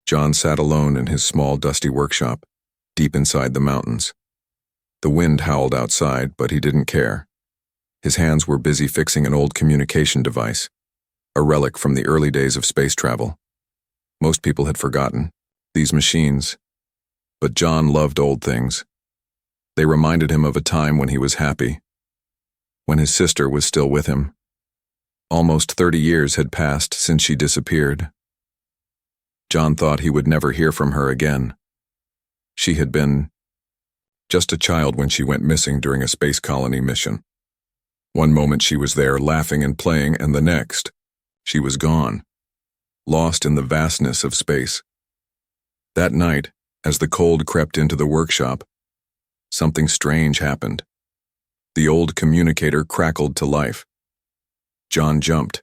John sat alone in his small, dusty workshop, deep inside the mountains. The wind howled outside, but he didn't care. His hands were busy fixing an old communication device, a relic from the early days of space travel. Most people had forgotten these machines, but John loved old things. They reminded him of a time when he was happy, when his sister was still with him. Almost 30 years had passed since she disappeared. John thought he would never hear from her again. She had been just a child when she went missing during a space colony mission. One moment she was there laughing and playing, and the next, she was gone, lost in the vastness of space. That night, as the cold crept into the workshop, something strange happened. The old communicator crackled to life. John jumped.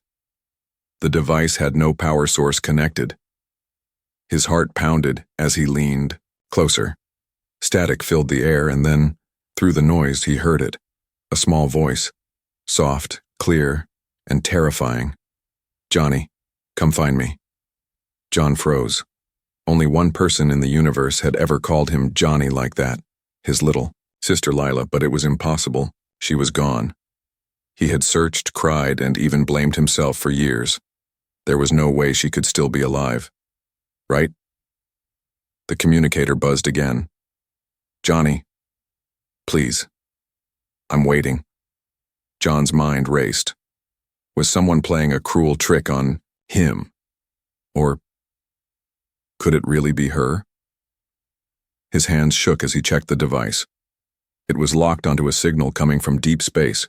The device had no power source connected. His heart pounded as he leaned closer. Static filled the air, and then, through the noise, he heard it. A small voice, soft, clear, and terrifying. "Johnny, come find me." John froze. Only one person in the universe had ever called him Johnny like that, his little sister Lila, but it was impossible. She was gone. He had searched, cried, and even blamed himself for years. There was no way she could still be alive. Right? The communicator buzzed again. "Johnny, please. I'm waiting." John's mind raced. Was someone playing a cruel trick on him? Or could it really be her? His hands shook as he checked the device. It was locked onto a signal coming from deep space,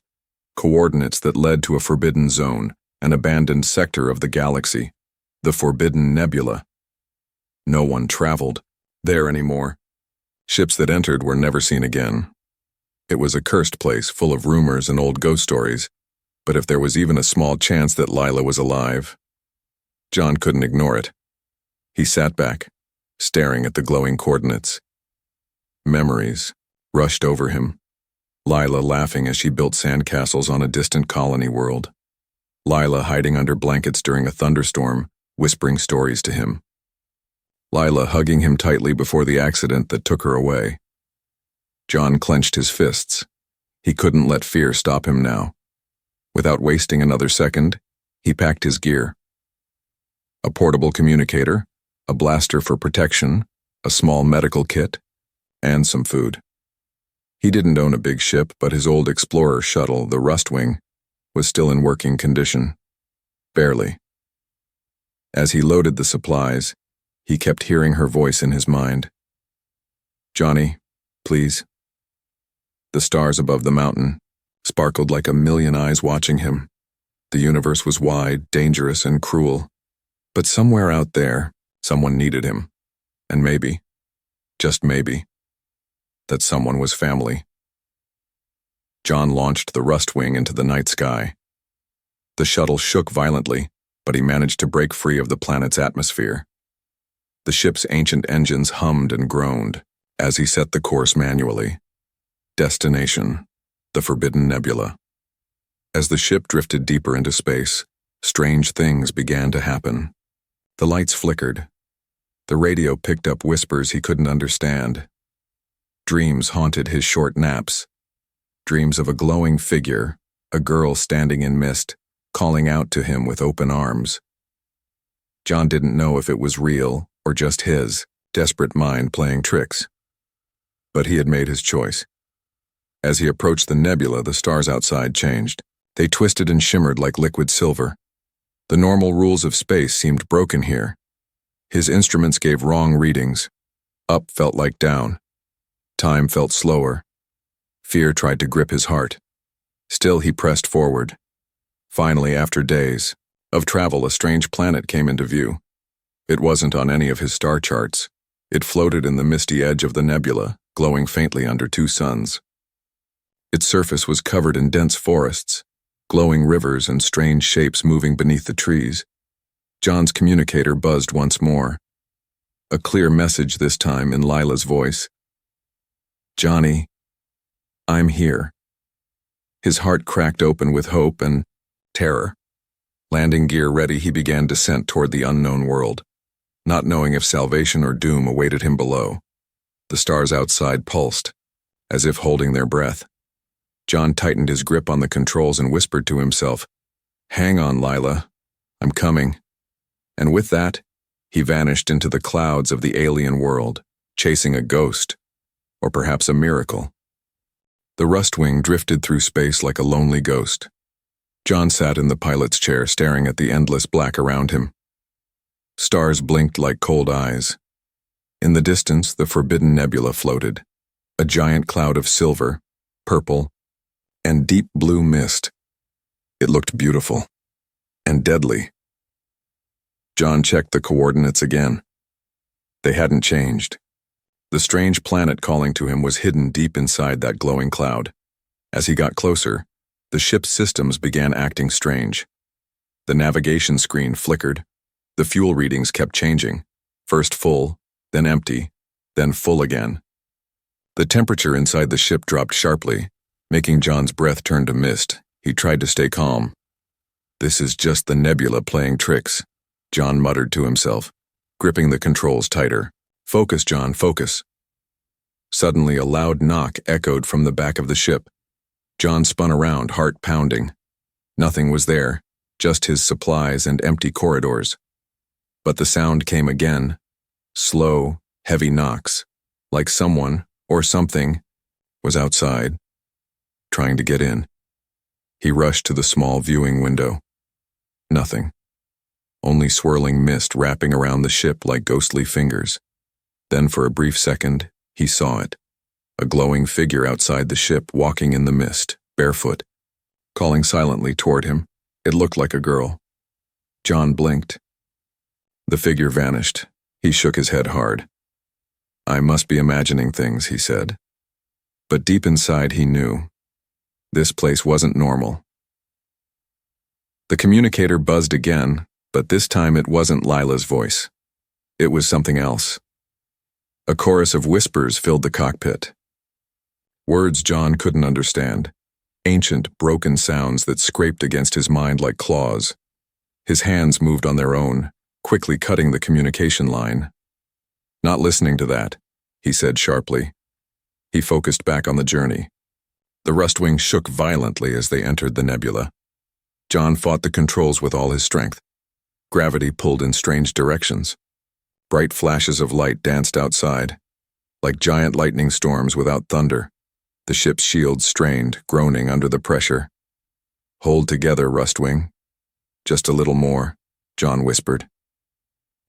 coordinates that led to a forbidden zone, an abandoned sector of the galaxy, the Forbidden Nebula. No one traveled there anymore. Ships that entered were never seen again. It was a cursed place full of rumors and old ghost stories, but if there was even a small chance that Lila was alive, John couldn't ignore it. He sat back, staring at the glowing coordinates. Memories rushed over him. Lila laughing as she built sandcastles on a distant colony world. Lila hiding under blankets during a thunderstorm, whispering stories to him. Lila hugging him tightly before the accident that took her away. John clenched his fists. He couldn't let fear stop him now. Without wasting another second, he packed his gear. A portable communicator, a blaster for protection, a small medical kit, and some food. He didn't own a big ship, but his old explorer shuttle, the Rustwing, was still in working condition. Barely. As he loaded the supplies, he kept hearing her voice in his mind. "Johnny, please." The stars above the mountain sparkled like a million eyes watching him. The universe was wide, dangerous, and cruel. But somewhere out there, someone needed him. And maybe, just maybe, that someone was family. John launched the Rustwing into the night sky. The shuttle shook violently, but he managed to break free of the planet's atmosphere. The ship's ancient engines hummed and groaned as he set the course manually. Destination, the Forbidden Nebula. As the ship drifted deeper into space, strange things began to happen. The lights flickered. The radio picked up whispers he couldn't understand. Dreams haunted his short naps. Dreams of a glowing figure, a girl standing in mist, calling out to him with open arms. John didn't know if it was real or just his desperate mind playing tricks. But he had made his choice. As he approached the nebula, the stars outside changed. They twisted and shimmered like liquid silver. The normal rules of space seemed broken here. His instruments gave wrong readings. Up felt like down. Time felt slower. Fear tried to grip his heart. Still, he pressed forward. Finally, after days of travel, a strange planet came into view. It wasn't on any of his star charts. It floated in the misty edge of the nebula, glowing faintly under two suns. Its surface was covered in dense forests, glowing rivers and strange shapes moving beneath the trees. John's communicator buzzed once more. A clear message this time in Lila's voice. "Johnny, I'm here." His heart cracked open with hope and terror. Landing gear ready, he began descent toward the unknown world. not knowing if salvation or doom awaited him below. The stars outside pulsed, as if holding their breath. John tightened his grip on the controls and whispered to himself, "Hang on, Lila. I'm coming." And with that, he vanished into the clouds of the alien world, chasing a ghost, or perhaps a miracle. The Rustwing drifted through space like a lonely ghost. John sat in the pilot's chair, staring at the endless black around him. Stars blinked like cold eyes. In the distance, the Forbidden Nebula floated, a giant cloud of silver, purple, and deep blue mist. It looked beautiful and deadly. John checked the coordinates again. They hadn't changed. The strange planet calling to him was hidden deep inside that glowing cloud. As he got closer, the ship's systems began acting strange. The navigation screen flickered. The fuel readings kept changing, first full, then empty, then full again. The temperature inside the ship dropped sharply, making John's breath turn to mist. He tried to stay calm. "This is just the nebula playing tricks," John muttered to himself, gripping the controls tighter. "Focus, John, focus." Suddenly, a loud knock echoed from the back of the ship. John spun around, heart pounding. Nothing was there, just his supplies and empty corridors. But the sound came again, slow, heavy knocks, like someone, or something, was outside, trying to get in. He rushed to the small viewing window. Nothing. Only swirling mist wrapping around the ship like ghostly fingers. Then for a brief second, he saw it. A glowing figure outside the ship, walking in the mist, barefoot, calling silently toward him. It looked like a girl. John blinked. The figure vanished. He shook his head hard. "I must be imagining things," he said. But deep inside he knew. This place wasn't normal. The communicator buzzed again, but this time it wasn't Lila's voice. It was something else. A chorus of whispers filled the cockpit. Words John couldn't understand. Ancient, broken sounds that scraped against his mind like claws. His hands moved on their own, quickly cutting the communication line. "Not listening to that," he said sharply. He focused back on the journey. The Rustwing shook violently as they entered the nebula. John fought the controls with all his strength. Gravity pulled in strange directions. Bright flashes of light danced outside, like giant lightning storms without thunder. The ship's shields strained, groaning under the pressure. "Hold together, Rustwing. Just a little more," John whispered.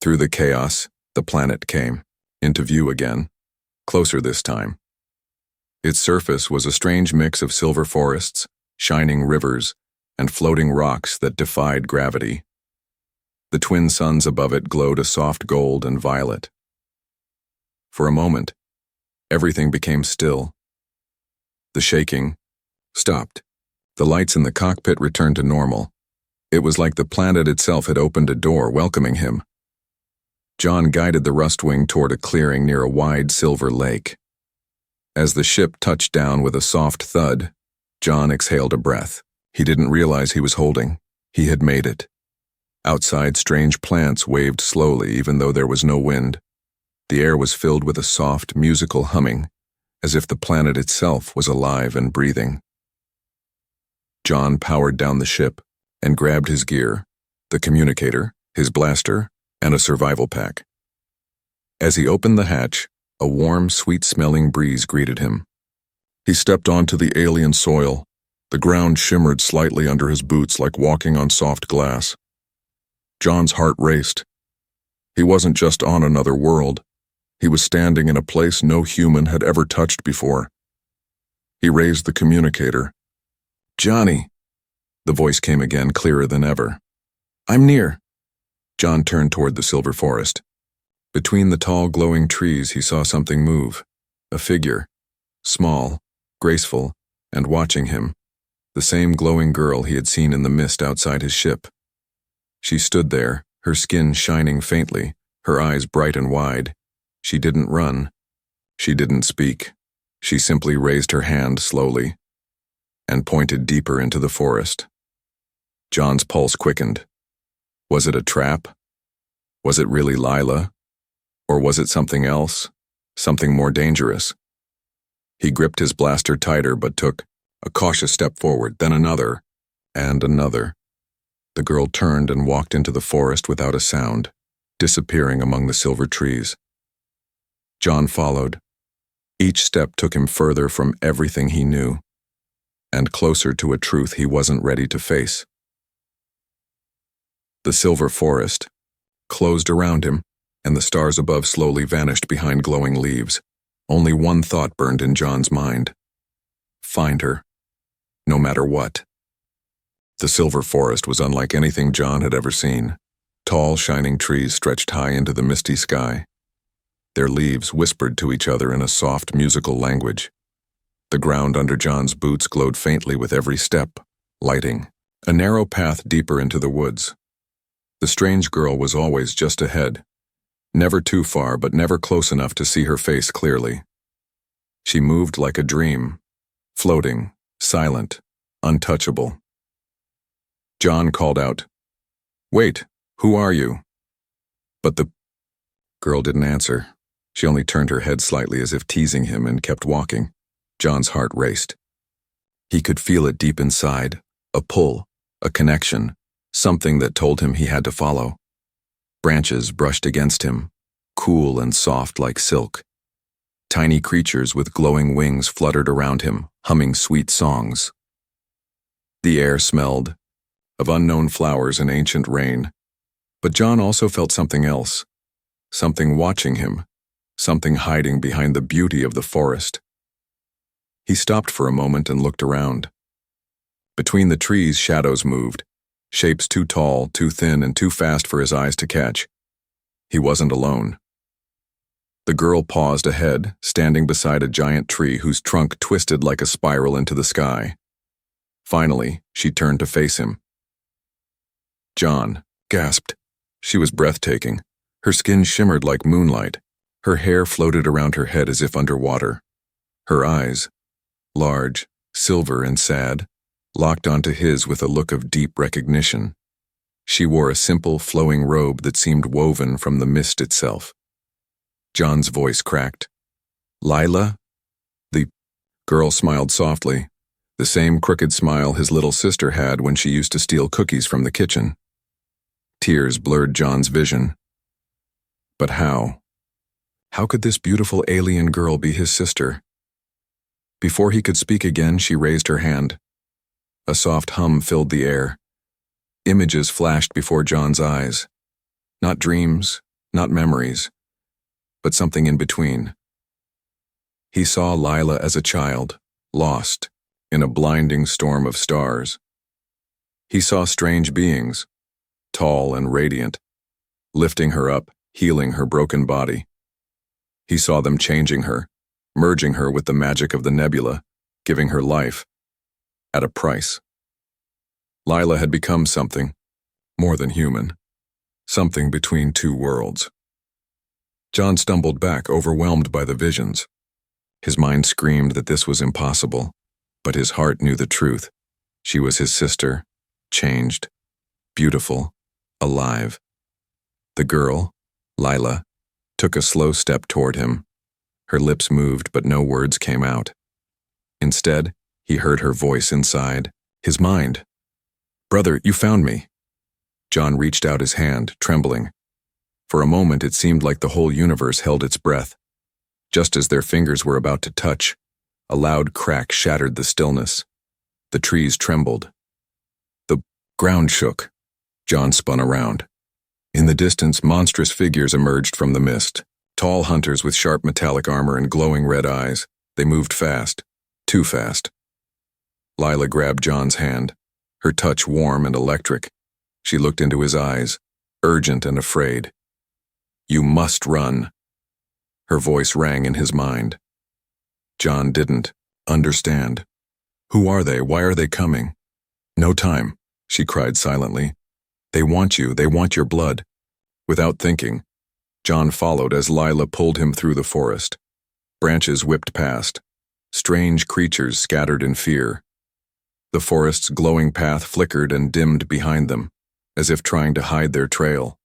Through the chaos, the planet came, into view again, closer this time. Its surface was a strange mix of silver forests, shining rivers, and floating rocks that defied gravity. The twin suns above it glowed a soft gold and violet. For a moment, everything became still. The shaking stopped. The lights in the cockpit returned to normal. It was like the planet itself had opened a door, welcoming him. John guided the Rustwing toward a clearing near a wide silver lake. As the ship touched down with a soft thud, John exhaled a breath. He didn't realize he was holding. He had made it. Outside, strange plants waved slowly, even though there was no wind. The air was filled with a soft, musical humming, as if the planet itself was alive and breathing. John powered down the ship and grabbed his gear, the communicator, his blaster, and a survival pack. As he opened the hatch, a warm, sweet-smelling breeze greeted him. He stepped onto the alien soil. The ground shimmered slightly under his boots like walking on soft glass. John's heart raced. He wasn't just on another world. He was standing in a place no human had ever touched before. He raised the communicator. "Johnny," the voice came again, clearer than ever. "I'm near." John turned toward the silver forest. Between the tall, glowing trees, he saw something move. A figure, small, graceful, and watching him. The same glowing girl he had seen in the mist outside his ship. She stood there, her skin shining faintly, her eyes bright and wide. She didn't run. She didn't speak. She simply raised her hand slowly and pointed deeper into the forest. John's pulse quickened. Was it a trap? Was it really Lila? Or was it something else? Something more dangerous? He gripped his blaster tighter but took a cautious step forward, then another, and another. The girl turned and walked into the forest without a sound, disappearing among the silver trees. John followed. Each step took him further from everything he knew, and closer to a truth he wasn't ready to face. The silver forest closed around him, and the stars above slowly vanished behind glowing leaves. Only one thought burned in John's mind. Find her, no matter what. The silver forest was unlike anything John had ever seen. Tall, shining trees stretched high into the misty sky. Their leaves whispered to each other in a soft, musical language. The ground under John's boots glowed faintly with every step, lighting a narrow path deeper into the woods. The strange girl was always just ahead, never too far but never close enough to see her face clearly. She moved like a dream, floating, silent, untouchable. John called out, "Wait, who are you?" But the girl didn't answer. She only turned her head slightly as if teasing him and kept walking. John's heart raced. He could feel it deep inside, a pull, a connection, something that told him he had to follow. Branches brushed against him, cool and soft like silk. Tiny creatures with glowing wings fluttered around him, humming sweet songs. The air smelled of unknown flowers and ancient rain. But John also felt something else, something watching him, something hiding behind the beauty of the forest. He stopped for a moment and looked around. Between the trees, shadows moved, shapes too tall, too thin, and too fast for his eyes to catch. He wasn't alone. The girl paused ahead, standing beside a giant tree whose trunk twisted like a spiral into the sky. Finally, she turned to face him. John gasped. She was breathtaking. Her skin shimmered like moonlight. Her hair floated around her head as if underwater. Her eyes, large, silver and sad, locked onto his with a look of deep recognition. She wore a simple, flowing robe that seemed woven from the mist itself. John's voice cracked. "Lila?" The girl smiled softly, the same crooked smile his little sister had when she used to steal cookies from the kitchen. Tears blurred John's vision. But how? How could this beautiful alien girl be his sister? Before he could speak again, she raised her hand. A soft hum filled the air. Images flashed before John's eyes. Not dreams, not memories, but something in between. He saw Lila as a child, lost in a blinding storm of stars. He saw strange beings, tall and radiant, lifting her up, healing her broken body. He saw them changing her, merging her with the magic of the nebula, giving her life, at a price. Lila had become something, more than human, something between two worlds. John stumbled back, overwhelmed by the visions. His mind screamed that this was impossible, but his heart knew the truth. She was his sister, changed, beautiful, alive. The girl, Lila, took a slow step toward him. Her lips moved, but no words came out. Instead, he heard her voice inside, his mind. "Brother, you found me." John reached out his hand, trembling. For a moment, it seemed like the whole universe held its breath. Just as their fingers were about to touch, a loud crack shattered the stillness. The trees trembled. The ground shook. John spun around. In the distance, monstrous figures emerged from the mist. Tall hunters with sharp metallic armor and glowing red eyes. They moved fast, too fast. Lila grabbed John's hand, her touch warm and electric. She looked into his eyes, urgent and afraid. "You must run." Her voice rang in his mind. John didn't understand. "Who are they? Why are they coming?" "No time," she cried silently. "They want you. They want your blood." Without thinking, John followed as Lila pulled him through the forest. Branches whipped past. Strange creatures scattered in fear. The forest's glowing path flickered and dimmed behind them, as if trying to hide their trail.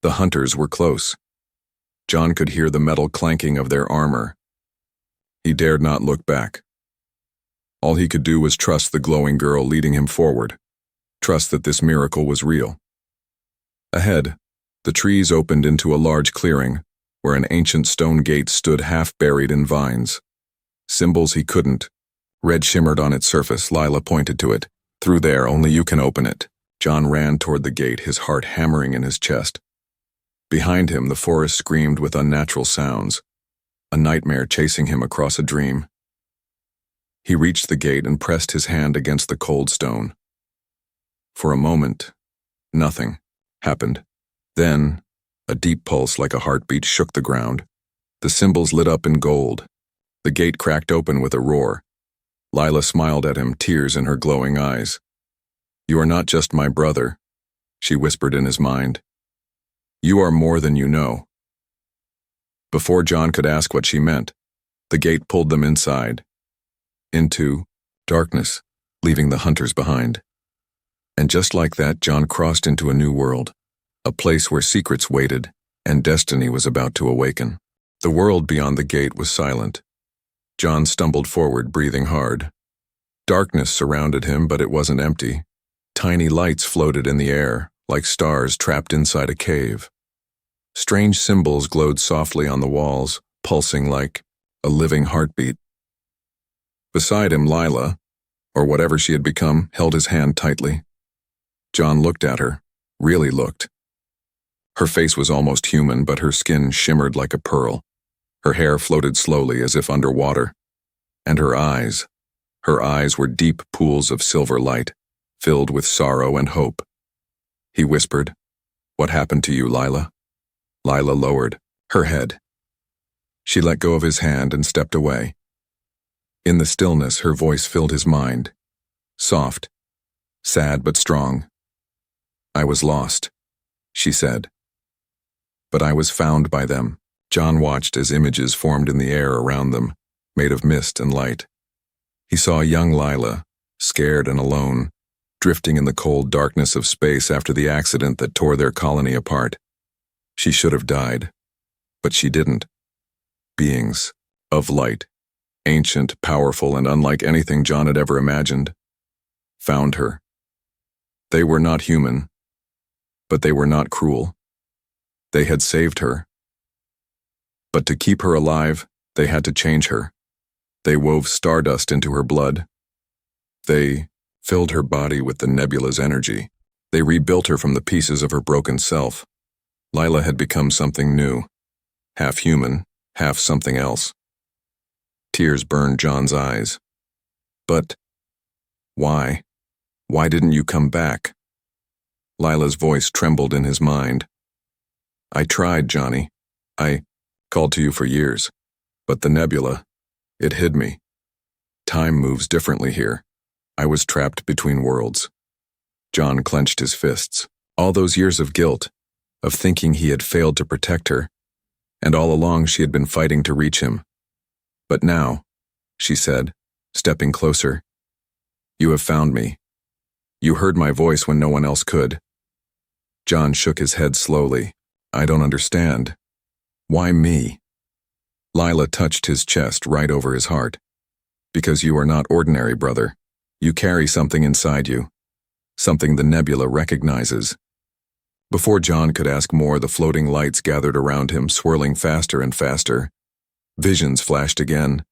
The hunters were close. John could hear the metal clanking of their armor. He dared not look back. All he could do was trust the glowing girl leading him forward, trust that this miracle was real. Ahead, the trees opened into a large clearing, where an ancient stone gate stood half buried in vines. Symbols he couldn't. Red shimmered on its surface. Lila pointed to it. Through there, only you can open it. John ran toward the gate, his heart hammering in his chest. Behind him, the forest screamed with unnatural sounds, a nightmare chasing him across a dream. He reached the gate and pressed his hand against the cold stone. For a moment, nothing happened. Then, a deep pulse like a heartbeat shook the ground. The symbols lit up in gold. The gate cracked open with a roar. Lila smiled at him, tears in her glowing eyes. "You are not just my brother," she whispered in his mind. "You are more than you know." Before John could ask what she meant, the gate pulled them inside, into darkness, leaving the hunters behind. And just like that, John crossed into a new world, a place where secrets waited and destiny was about to awaken. The world beyond the gate was silent. John stumbled forward, breathing hard. Darkness surrounded him, but it wasn't empty. Tiny lights floated in the air, like stars trapped inside a cave. Strange symbols glowed softly on the walls, pulsing like a living heartbeat. Beside him, Lila, or whatever she had become, held his hand tightly. John looked at her, really looked. Her face was almost human, but her skin shimmered like a pearl. Her hair floated slowly as if underwater. And her eyes were deep pools of silver light, filled with sorrow and hope. He whispered, "What happened to you, Lila?" Lila lowered her head. She let go of his hand and stepped away. In the stillness, her voice filled his mind. Soft, sad but strong. "I was lost," she said. "But I was found by them." John watched as images formed in the air around them, made of mist and light. He saw young Lila, scared and alone, drifting in the cold darkness of space after the accident that tore their colony apart. She should have died, but she didn't. Beings of light, ancient, powerful, and unlike anything John had ever imagined, found her. They were not human, but they were not cruel. They had saved her. But to keep her alive, they had to change her. They wove stardust into her blood. They filled her body with the nebula's energy. They rebuilt her from the pieces of her broken self. Lila had become something new, half human, half something else. Tears burned John's eyes. "But why? Why didn't you come back?" Lila's voice trembled in his mind. "I tried, Johnny. I called to you for years. But the nebula, it hid me. Time moves differently here. I was trapped between worlds." John clenched his fists. All those years of guilt, of thinking he had failed to protect her, and all along she had been fighting to reach him. "But now," she said, stepping closer, "you have found me. You heard my voice when no one else could." John shook his head slowly. "I don't understand. Why me?" Lila touched his chest right over his heart. "Because you are not ordinary, brother. You carry something inside you. Something the nebula recognizes." Before John could ask more, the floating lights gathered around him, swirling faster and faster. Visions flashed again.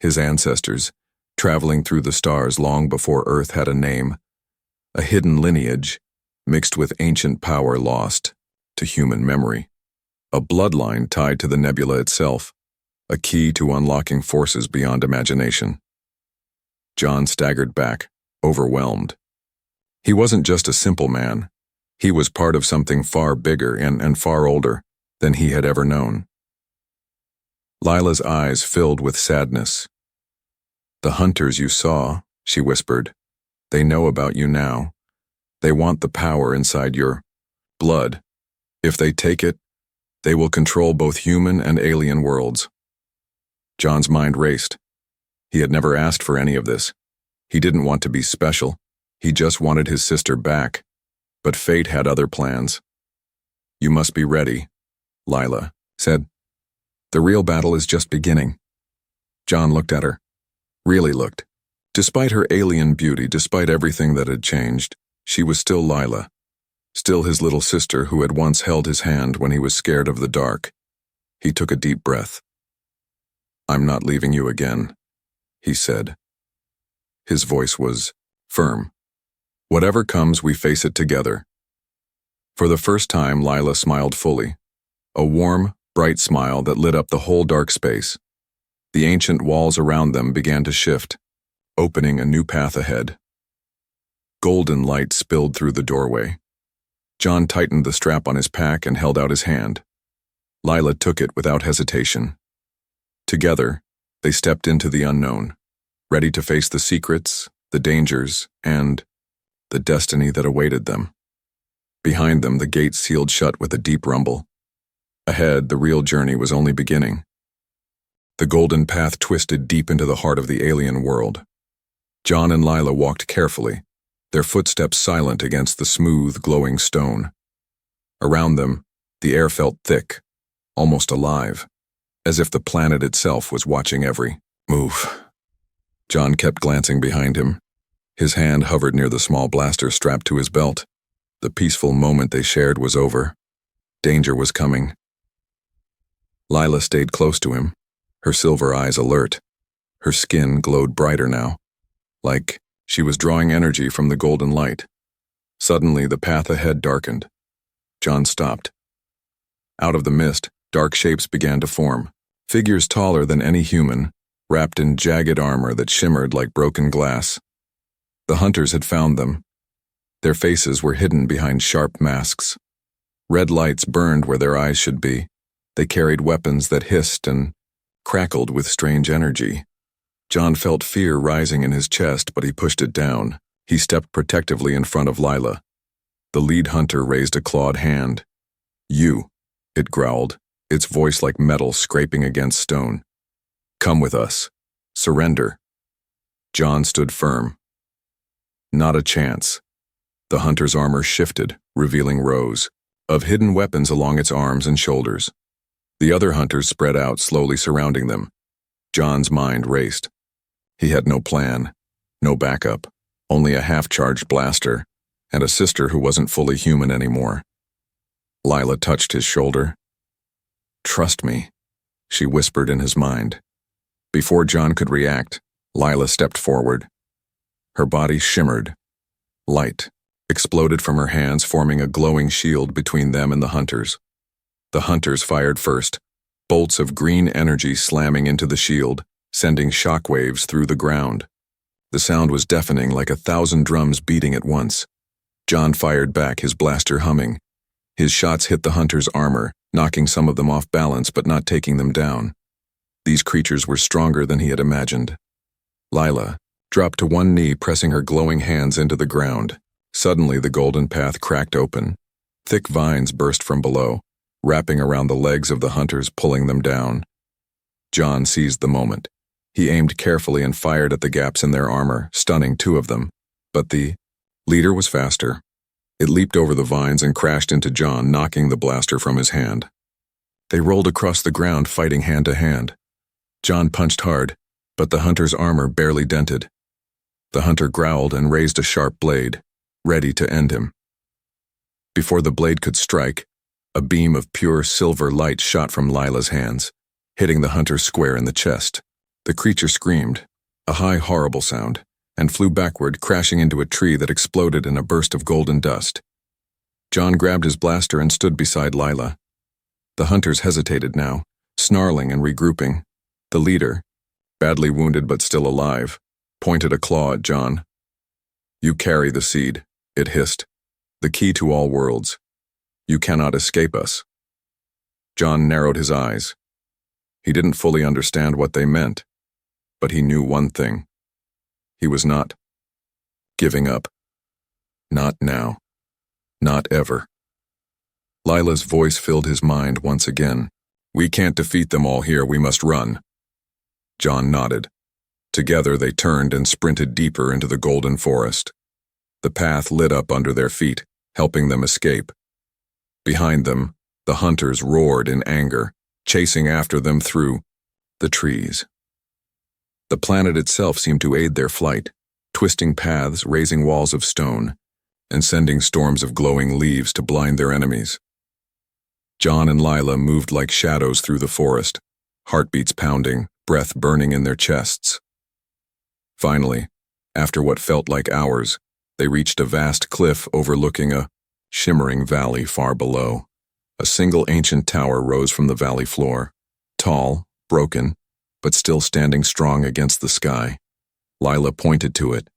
His ancestors, traveling through the stars long before Earth had a name. A hidden lineage, mixed with ancient power lost to human memory. A bloodline tied to the nebula itself, a key to unlocking forces beyond imagination. John staggered back, overwhelmed. He wasn't just a simple man. He was part of something far bigger and far older than he had ever known. Lila's eyes filled with sadness. "The hunters you saw," she whispered, "they know about you now. They want the power inside your blood. If they take it, they will control both human and alien worlds." John's mind raced. He had never asked for any of this. He didn't want to be special. He just wanted his sister back. But fate had other plans. You must be ready, Lila said. The real battle is just beginning. John looked at her. Really looked. Despite her alien beauty, despite everything that had changed, she was still Lila. Still his little sister who had once held his hand when he was scared of the dark. He took a deep breath. I'm not leaving you again, he said. His voice was firm. Whatever comes, we face it together. For the first time, Lila smiled fully. A warm, bright smile that lit up the whole dark space. The ancient walls around them began to shift, opening a new path ahead. Golden light spilled through the doorway. John tightened the strap on his pack and held out his hand. Lila took it without hesitation. Together, they stepped into the unknown, ready to face the secrets, the dangers, and the destiny that awaited them. Behind them, the gate sealed shut with a deep rumble. Ahead, the real journey was only beginning. The golden path twisted deep into the heart of the alien world. John and Lila walked carefully, their footsteps silent against the smooth, glowing stone. Around them, the air felt thick, almost alive, as if the planet itself was watching every move. John kept glancing behind him. His hand hovered near the small blaster strapped to his belt. The peaceful moment they shared was over. Danger was coming. Lila stayed close to him, her silver eyes alert. Her skin glowed brighter now, like she was drawing energy from the golden light. Suddenly, the path ahead darkened. John stopped. Out of the mist, dark shapes began to form, figures taller than any human, wrapped in jagged armor that shimmered like broken glass. The hunters had found them. Their faces were hidden behind sharp masks. Red lights burned where their eyes should be. They carried weapons that hissed and crackled with strange energy. John felt fear rising in his chest, but he pushed it down. He stepped protectively in front of Lila. The lead hunter raised a clawed hand. You, it growled, its voice like metal scraping against stone. Come with us. Surrender. John stood firm. Not a chance. The hunter's armor shifted, revealing rows of hidden weapons along its arms and shoulders. The other hunters spread out, slowly surrounding them. John's mind raced. He had no plan, no backup, only a half-charged blaster, and a sister who wasn't fully human anymore. Lila touched his shoulder. Trust me, she whispered in his mind. Before John could react, Lila stepped forward. Her body shimmered. Light exploded from her hands, forming a glowing shield between them and the hunters. The hunters fired first, bolts of green energy slamming into the shield, sending shockwaves through the ground. The sound was deafening, like 1,000 drums beating at once. John fired back, his blaster humming. His shots hit the hunters' armor, knocking some of them off balance but not taking them down. These creatures were stronger than he had imagined. Lila dropped to one knee, pressing her glowing hands into the ground. Suddenly, the golden path cracked open. Thick vines burst from below, wrapping around the legs of the hunters, pulling them down. John seized the moment. He aimed carefully and fired at the gaps in their armor, stunning 2 of them. But the leader was faster. It leaped over the vines and crashed into John, knocking the blaster from his hand. They rolled across the ground, fighting hand to hand. John punched hard, but the hunter's armor barely dented. The hunter growled and raised a sharp blade, ready to end him. Before the blade could strike, a beam of pure silver light shot from Lila's hands, hitting the hunter square in the chest. The creature screamed, a high, horrible sound, and flew backward, crashing into a tree that exploded in a burst of golden dust. John grabbed his blaster and stood beside Lila. The hunters hesitated now, snarling and regrouping. The leader, badly wounded but still alive, pointed a claw at John. You carry the seed, it hissed. The key to all worlds. You cannot escape us. John narrowed his eyes. He didn't fully understand what they meant, but he knew one thing. He was not giving up. Not now. Not ever. Lila's voice filled his mind once again. We can't defeat them all here, we must run. John nodded. Together they turned and sprinted deeper into the golden forest. The path lit up under their feet, helping them escape. Behind them, the hunters roared in anger, chasing after them through the trees. The planet itself seemed to aid their flight, twisting paths, raising walls of stone, and sending storms of glowing leaves to blind their enemies. John and Lila moved like shadows through the forest, heartbeats pounding, breath burning in their chests. Finally, after what felt like hours, they reached a vast cliff overlooking a shimmering valley far below. A single ancient tower rose from the valley floor, tall, broken, but still standing strong against the sky. Lila pointed to it.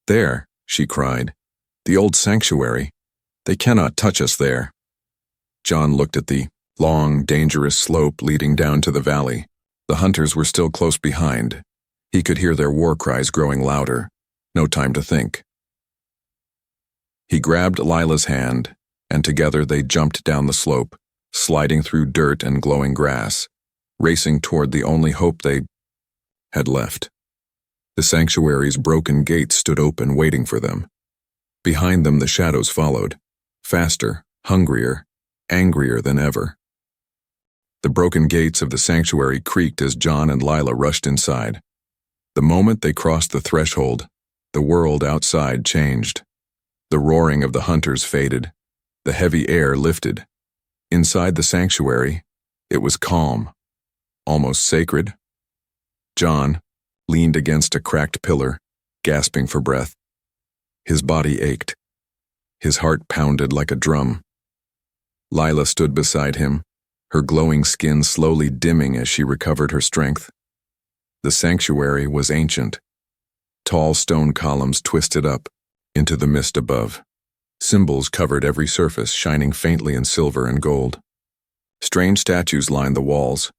"There," she cried. "The old sanctuary. They cannot touch us there." John looked at the long, dangerous slope leading down to the valley. The hunters were still close behind. He could hear their war cries growing louder. No time to think. He grabbed Lila's hand, and together they jumped down the slope, sliding through dirt and glowing grass, racing toward the only hope they had left. The sanctuary's broken gates stood open, waiting for them. Behind them, the shadows followed, faster, hungrier, angrier than ever. The broken gates of the sanctuary creaked as John and Lila rushed inside. The moment they crossed the threshold, the world outside changed. The roaring of the hunters faded. The heavy air lifted. Inside the sanctuary, it was calm, almost sacred. John leaned against a cracked pillar, gasping for breath. His body ached. His heart pounded like a drum. Lila stood beside him, her glowing skin slowly dimming as she recovered her strength. The sanctuary was ancient. Tall stone columns twisted up into the mist above. Symbols covered every surface, shining faintly in silver and gold. Strange statues lined the walls,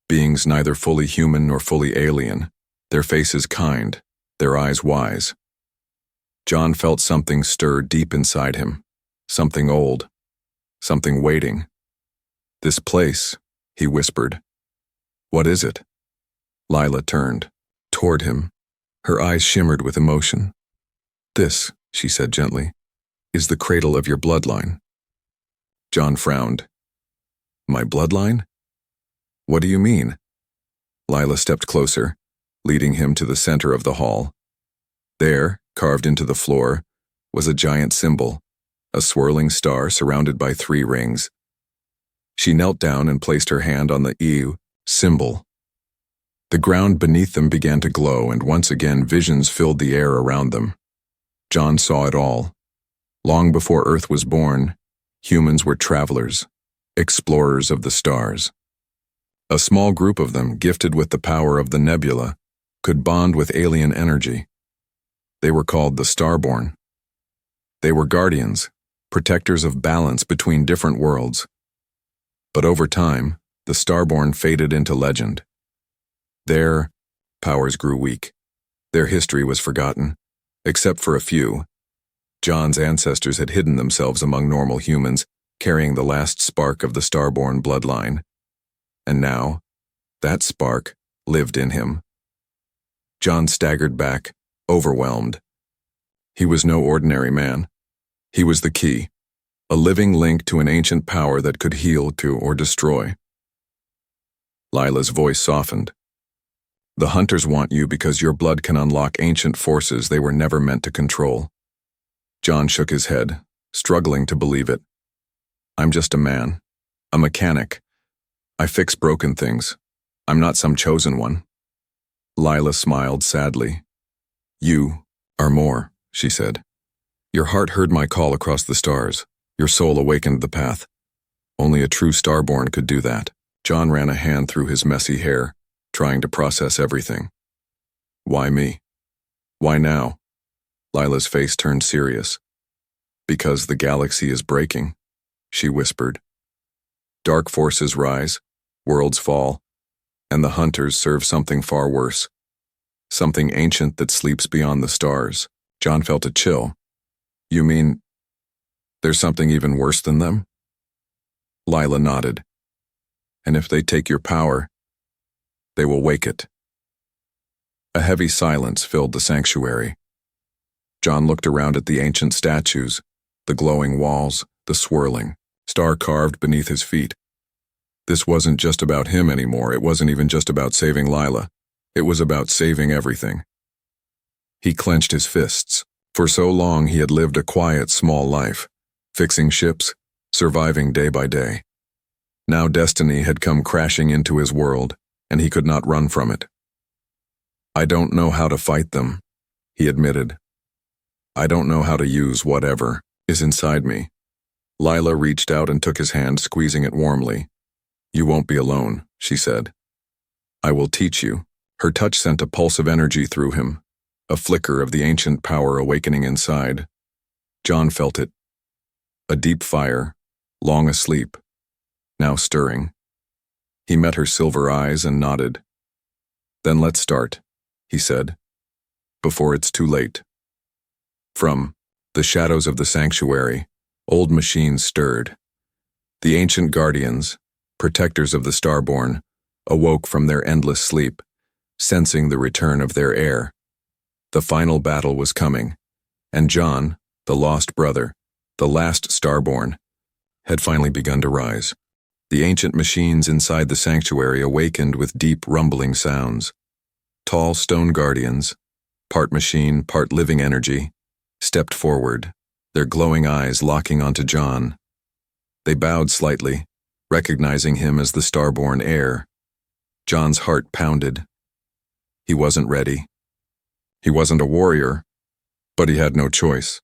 beings neither fully human nor fully alien, their faces kind, their eyes wise. John felt something stir deep inside him, something old, something waiting. "This place," he whispered. "What is it?" Lila turned toward him. Her eyes shimmered with emotion. "This," she said gently, "is the cradle of your bloodline." John frowned. "My bloodline? What do you mean?" Lila stepped closer, leading him to the center of the hall. There, carved into the floor, was a giant symbol, a swirling star surrounded by 3 rings. She knelt down and placed her hand on the EU symbol. The ground beneath them began to glow, and once again visions filled the air around them. John saw it all. Long before Earth was born, humans were travelers, explorers of the stars. A small group of them, gifted with the power of the nebula, could bond with alien energy. They were called the Starborn. They were guardians, protectors of balance between different worlds. But over time, the Starborn faded into legend. Their powers grew weak. Their history was forgotten, except for a few. John's ancestors had hidden themselves among normal humans, carrying the last spark of the Starborn bloodline. And now, that spark lived in him. John staggered back, overwhelmed. He was no ordinary man. He was the key, a living link to an ancient power that could heal to or destroy. Lila's voice softened. "The hunters want you because your blood can unlock ancient forces they were never meant to control." John shook his head, struggling to believe it. "I'm just a man, a mechanic. I fix broken things. I'm not some chosen one." Lila smiled sadly. "You are more," she said. "Your heart heard my call across the stars. Your soul awakened the path. Only a true Starborn could do that." John ran a hand through his messy hair, trying to process everything. "Why me? Why now?" Lila's face turned serious. "Because the galaxy is breaking," she whispered. "Dark forces rise, worlds fall, and the hunters serve something far worse. Something ancient that sleeps beyond the stars." John felt a chill. "You mean there's something even worse than them?" Lila nodded. "And if they take your power, they will wake it." A heavy silence filled the sanctuary. John looked around at the ancient statues, the glowing walls, the swirling star carved beneath his feet. This wasn't just about him anymore. It wasn't even just about saving Lila. It was about saving everything. He clenched his fists. For so long he had lived a quiet, small life, fixing ships, surviving day by day. Now destiny had come crashing into his world, and he could not run from it. "I don't know how to fight them," he admitted. "I don't know how to use whatever is inside me." Lila reached out and took his hand, squeezing it warmly. "You won't be alone," she said. "I will teach you." Her touch sent a pulse of energy through him, a flicker of the ancient power awakening inside. John felt it. A deep fire, long asleep, now stirring. He met her silver eyes and nodded. "Then let's start," he said, "before it's too late." From the shadows of the sanctuary, old machines stirred. The ancient guardians, protectors of the starborn, awoke from their endless sleep, sensing the return of their heir. The final battle was coming, and John, the lost brother, the last starborn, had finally begun to rise. The ancient machines inside the sanctuary awakened with deep rumbling sounds. Tall stone guardians, part machine, part living energy, stepped forward, their glowing eyes locking onto John. They bowed slightly, recognizing him as the starborn heir. John's heart pounded. He wasn't ready. He wasn't a warrior, but he had no choice.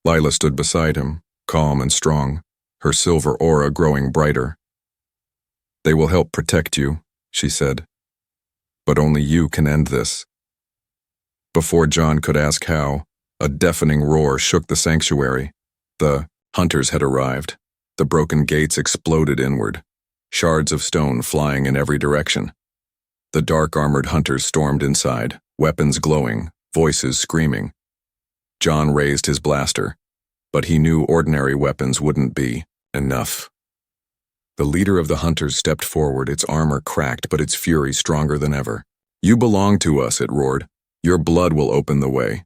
Lila stood beside him, calm and strong, her silver aura growing brighter. "They will help protect you," she said. "But only you can end this." Before John could ask how, a deafening roar shook the sanctuary. The hunters had arrived. The broken gates exploded inward, shards of stone flying in every direction. The dark-armored hunters stormed inside, weapons glowing, voices screaming. John raised his blaster, but he knew ordinary weapons wouldn't be enough. The leader of the hunters stepped forward, its armor cracked, but its fury stronger than ever. "You belong to us," it roared. "Your blood will open the way."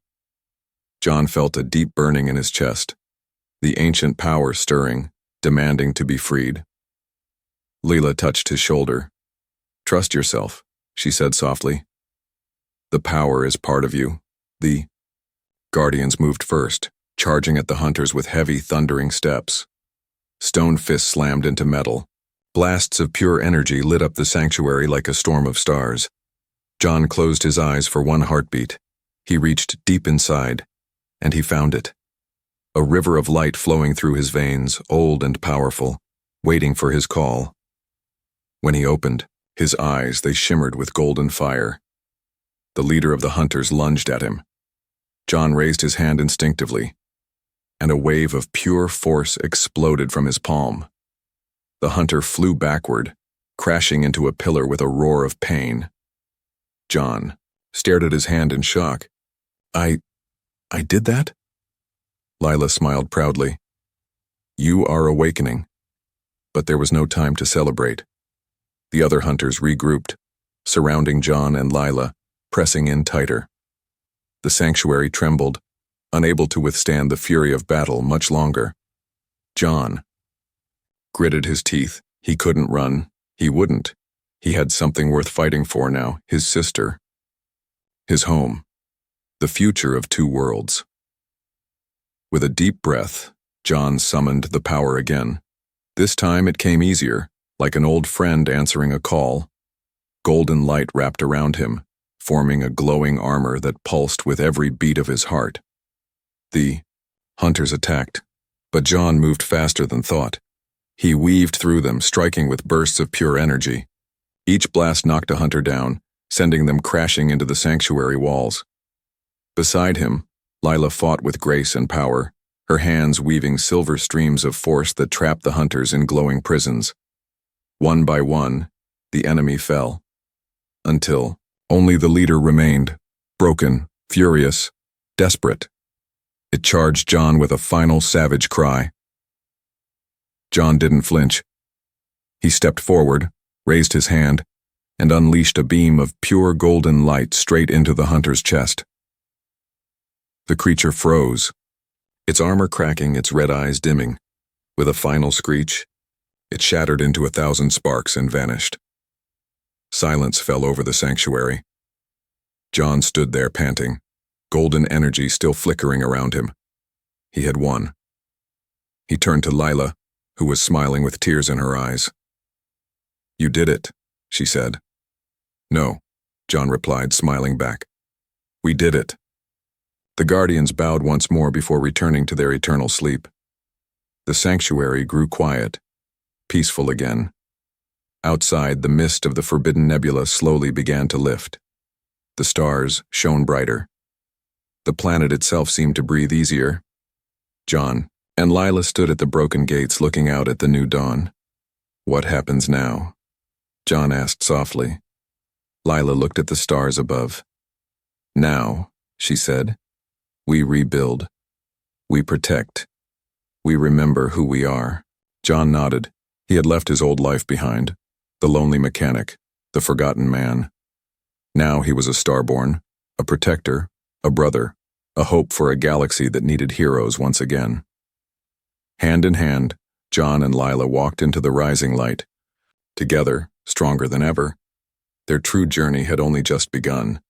John felt a deep burning in his chest, the ancient power stirring, demanding to be freed. Leela touched his shoulder. "Trust yourself," she said softly. "The power is part of you." The guardians moved first, charging at the hunters with heavy, thundering steps. Stone fists slammed into metal. Blasts of pure energy lit up the sanctuary like a storm of stars. John closed his eyes for one heartbeat. He reached deep inside, and he found it. A river of light flowing through his veins, old and powerful, waiting for his call. When he opened his eyes, they shimmered with golden fire. The leader of the hunters lunged at him. John raised his hand instinctively, and a wave of pure force exploded from his palm. The hunter flew backward, crashing into a pillar with a roar of pain. John stared at his hand in shock. I did that?" Lila smiled proudly. "You are awakening." But there was no time to celebrate. The other hunters regrouped, surrounding John and Lila, pressing in tighter. The sanctuary trembled, unable to withstand the fury of battle much longer. John gritted his teeth. He couldn't run. He wouldn't. He had something worth fighting for now, his sister. His home. The future of two worlds. With a deep breath, John summoned the power again. This time it came easier, like an old friend answering a call. Golden light wrapped around him, forming a glowing armor that pulsed with every beat of his heart. The hunters attacked, but John moved faster than thought. He weaved through them, striking with bursts of pure energy. Each blast knocked a hunter down, sending them crashing into the sanctuary walls. Beside him, Lila fought with grace and power, her hands weaving silver streams of force that trapped the hunters in glowing prisons. One by one, the enemy fell, until only the leader remained, broken, furious, desperate. It charged John with a final savage cry. John didn't flinch. He stepped forward, raised his hand, and unleashed a beam of pure golden light straight into the hunter's chest. The creature froze, its armor cracking, its red eyes dimming. With a final screech, it shattered into 1,000 sparks and vanished. Silence fell over the sanctuary. John stood there panting, golden energy still flickering around him. He had won. He turned to Lila, who was smiling with tears in her eyes. "You did it," she said. "No," John replied, smiling back. "We did it." The guardians bowed once more before returning to their eternal sleep. The sanctuary grew quiet, peaceful again. Outside, the mist of the forbidden nebula slowly began to lift. The stars shone brighter. The planet itself seemed to breathe easier. John and Lila stood at the broken gates looking out at the new dawn. "What happens now?" John asked softly. Lila looked at the stars above. "Now," she said, "we rebuild. We protect. We remember who we are." John nodded. He had left his old life behind, the lonely mechanic, the forgotten man. Now he was a starborn, a protector, a brother, a hope for a galaxy that needed heroes once again. Hand in hand, John and Lila walked into the rising light. Together, stronger than ever. Their true journey had only just begun.